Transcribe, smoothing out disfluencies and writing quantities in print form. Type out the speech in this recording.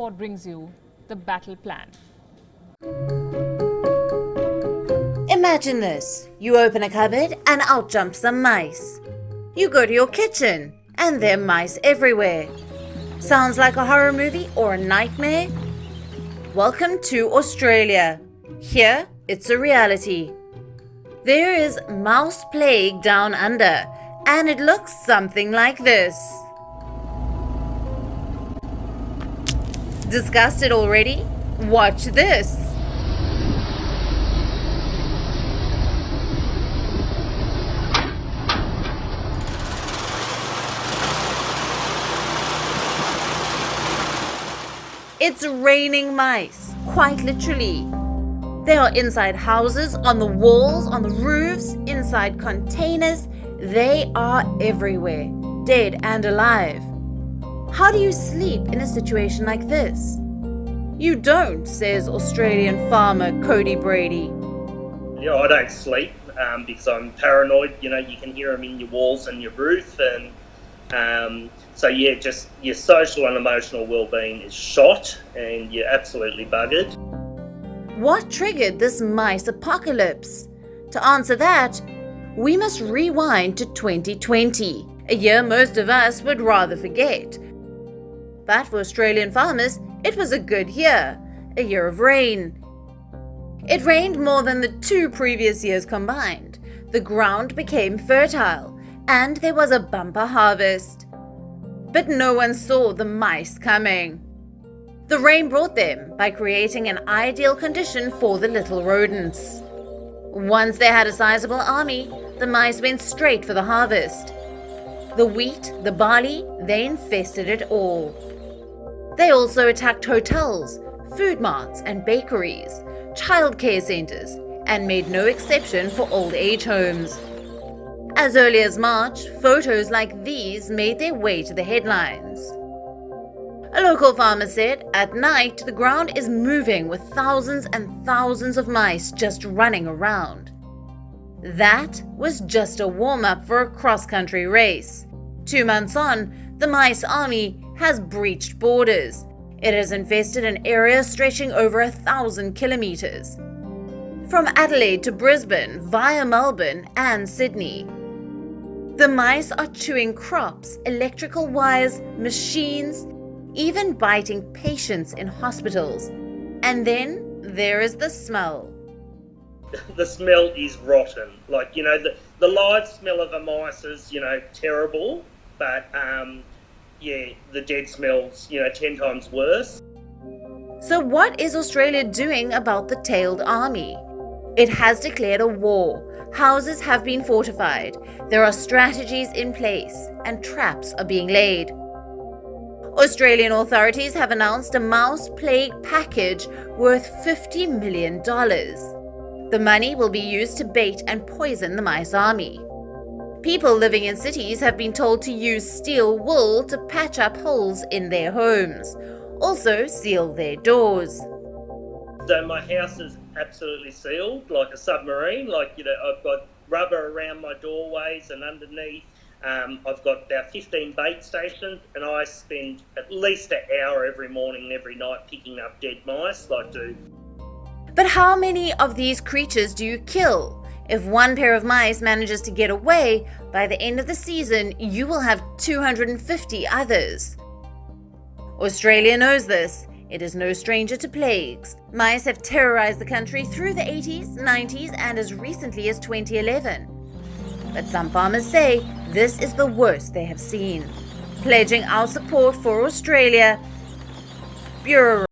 Pod brings you the battle plan. Imagine this. You open a cupboard and out jump some mice. You go to your kitchen and there are mice everywhere. Sounds like a horror movie or a nightmare? Welcome to Australia. Here, it's a reality. There is mouse plague down under, and it looks something like this. Disgusted already? Watch this. It's raining mice, quite literally. They are inside houses, on the walls, on the roofs, inside containers. They are everywhere, dead and alive. How do you sleep in a situation like this? You don't, says Australian farmer Cody Brady. Yeah, I don't sleep because I'm paranoid. You know, you can hear them in your walls and your roof, and so yeah, just your social and emotional well-being is shot, and you're absolutely buggered. What triggered this mice apocalypse? To answer that, we must rewind to 2020, a year most of us would rather forget. But for Australian farmers, it was a good year, a year of rain. It rained more than the 2 previous years combined. The ground became fertile, and there was a bumper harvest. But no one saw the mice coming. The rain brought them by creating an ideal condition for the little rodents. Once they had a sizable army, the mice went straight for the harvest. The wheat, the barley, they infested it all. They also attacked hotels, food marts and bakeries, childcare centers, and made no exception for old age homes. As early as March, photos like these made their way to the headlines. A local farmer said, at night the ground is moving with thousands and thousands of mice just running around. That was just a warm-up for a cross-country race. 2 months on, the mice army has breached borders. It has infested an area stretching over 1,000 kilometers. From Adelaide to Brisbane, via Melbourne and Sydney. The mice are chewing crops, electrical wires, machines, even biting patients in hospitals. And then there is the smell. The smell is rotten. Like, you know, the live smell of a mice is, you know, terrible, but yeah, the dead smell's, 10 times worse. So what is Australia doing about the tailed army? It has declared a war. Houses have been fortified. There are strategies in place, and traps are being laid. Australian authorities have announced a mouse plague package worth $50 million. The money will be used to bait and poison the mice army. People living in cities have been told to use steel wool to patch up holes in their homes. Also seal their doors. So my house is absolutely sealed, like a submarine. Like, I've got rubber around my doorways and underneath. I've got about 15 bait stations, and I spend at least an hour every morning and every night picking up dead mice, But how many of these creatures do you kill? If one pair of mice manages to get away, by the end of the season, you will have 250 others. Australia knows this. It is no stranger to plagues. Mice have terrorized the country through the 80s, 90s, and as recently as 2011. But some farmers say this is the worst they have seen. Pledging our support for Australia, Bureau